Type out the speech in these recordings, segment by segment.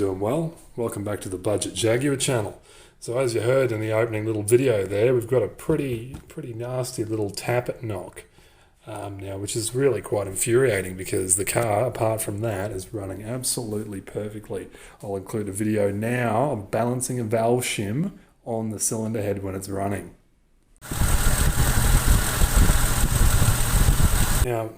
doing well. Welcome back to the Budget Jaguar channel. So as you heard in the opening little video there, we've got a pretty nasty little tappet knock now, which is really quite infuriating because the car, apart from that, is running absolutely perfectly. I'll include a video now of balancing a valve shim on the cylinder head when it's running. Now,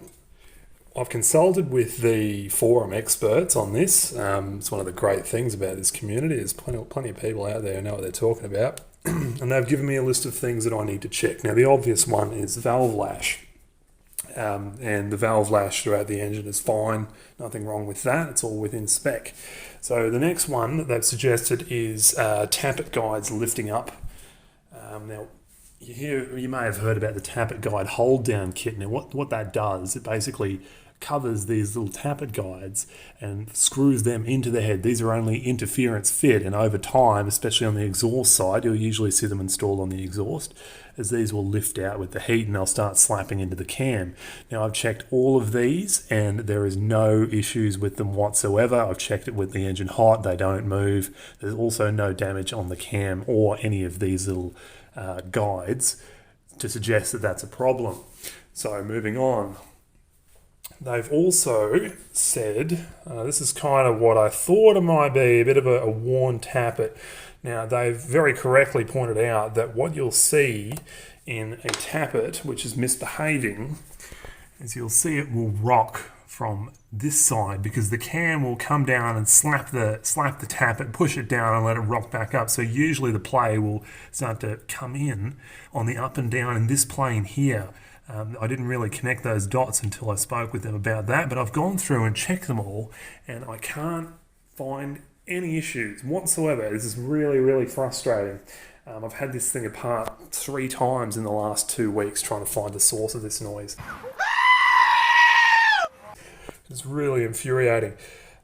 I've consulted with the forum experts on this. It's one of the great things about this community. There's plenty of people out there who know what they're talking about. And they've given me a list of things that I need to check. Now, the obvious one is valve lash. And the valve lash throughout the engine is fine. Nothing wrong with that. It's all within spec. So the next one that they've suggested is tappet guides lifting up. Now, you may have heard about the tappet guide hold down kit. Now what that does, it basically covers these little tappet guides and screws them into the head. These are only interference fit, and over time, especially on the exhaust side, you'll usually see them installed on the exhaust, as these will lift out with the heat and they'll start slapping into the cam. Now I've checked all of these and there is no issues with them whatsoever. I've checked it with the engine hot, they don't move. There's also no damage on the cam or any of these little guides to suggest that that's a problem. So moving on, they've also said, this is kind of what I thought it might be, a bit of a worn tappet. Now they've very correctly pointed out that what you'll see in a tappet which is misbehaving is you'll see it will rock from this side because the cam will come down and slap the tappet, push it down and let it rock back up. So usually the play will start to come in on the up and down in this plane here. I didn't really connect those dots until I spoke with them about that, but I've gone through and checked them all and I can't find any issues whatsoever. This is really frustrating. I've had this thing apart 3 times in the last 2 weeks trying to find the source of this noise. It's really infuriating.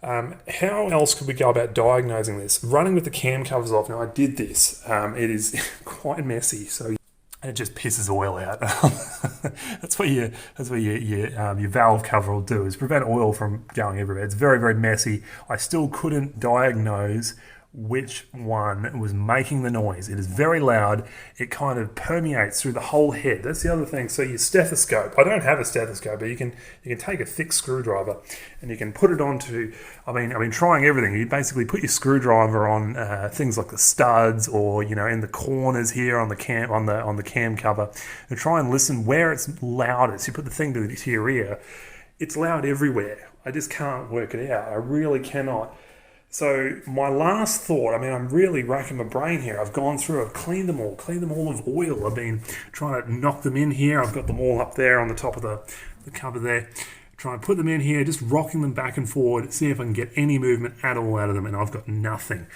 How else could we go about diagnosing this? Running with the cam covers off. Now I did this. It is quite messy, so it just pisses oil out. That's what your valve cover will do, is prevent oil from going everywhere. It's very messy. I still couldn't diagnose which one was making the noise. It is very loud. It kind of permeates through the whole head. That's the other thing. So your stethoscope, I don't have a stethoscope, but you can take a thick screwdriver and you can put it onto, I've been trying everything. You basically put your screwdriver on things like the studs or, in the corners here on the cam cover, and try and listen where it's loudest. You put the thing to your ear. It's loud everywhere. I just can't work it out. I really cannot. So my last thought, I'm really racking my brain here. I've gone through, I've cleaned them all of oil. I've been trying to knock them in here. I've got them all up there on the top of the cover there. Trying to put them in here, just rocking them back and forward, see if I can get any movement at all out of them, and I've got nothing.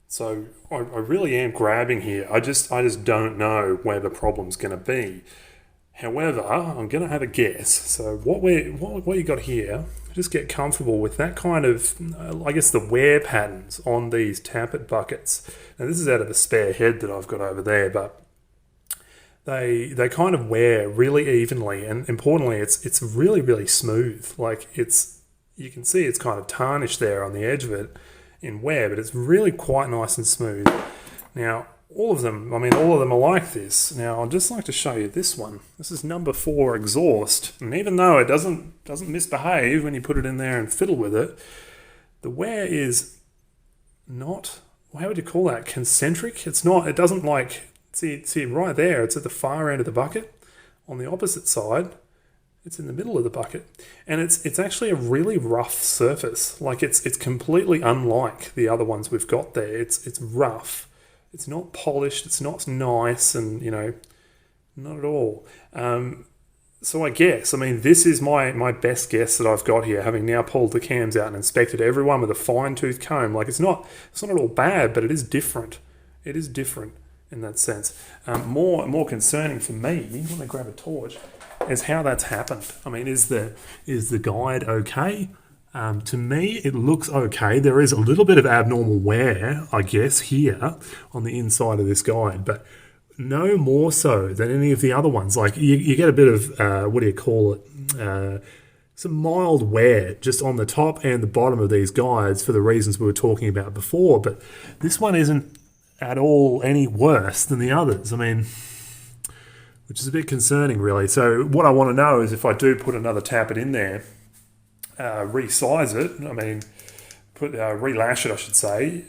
So I really am grabbing here. I just don't know where the problem's going to be. However, I'm going to have a guess. So what you got here, just get comfortable with that kind of, I guess, the wear patterns on these tappet buckets. Now this is out of a spare head that I've got over there, but they kind of wear really evenly, and importantly, it's really smooth. Like you can see it's kind of tarnished there on the edge of it in wear, but it's really quite nice and smooth. Now, all of them are like this. Now, I'd just like to show you this one. This is number 4 exhaust. And even though it doesn't misbehave when you put it in there and fiddle with it, the wear is not, how would you call that, concentric? It doesn't like, see right there, it's at the far end of the bucket. On the opposite side, it's in the middle of the bucket. And it's actually a really rough surface. Like it's completely unlike the other ones we've got there. It's rough. It's not polished, it's not nice, and, not at all. So I guess, this is my best guess that I've got here, having now pulled the cams out and inspected everyone with a fine-tooth comb. Like, it's not at all bad, but it is different. It is different in that sense. More concerning for me, let me grab a torch, is how that's happened. Is the guide okay? To me, it looks okay. There is a little bit of abnormal wear, I guess, here on the inside of this guide, but no more so than any of the other ones. Like, you get a bit of, some mild wear just on the top and the bottom of these guides for the reasons we were talking about before, but this one isn't at all any worse than the others. I mean, which is a bit concerning, really. So what I want to know is if I do put another tappet in there, resize it, I mean, relash it, I should say,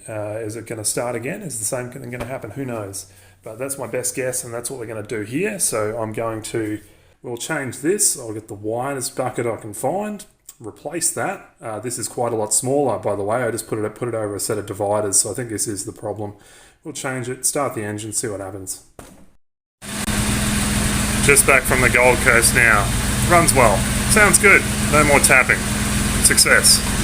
is it going to start again? Is the same thing going to happen? Who knows? But that's my best guess, and that's what we're going to do here. So I'm going to, we'll change this. I'll get the widest bucket I can find, replace that. This is quite a lot smaller, by the way. I just put it over a set of dividers, so I think this is the problem. We'll change it, start the engine, see what happens. Just back from the Gold Coast now. Runs well. Sounds good. No more tapping. Success.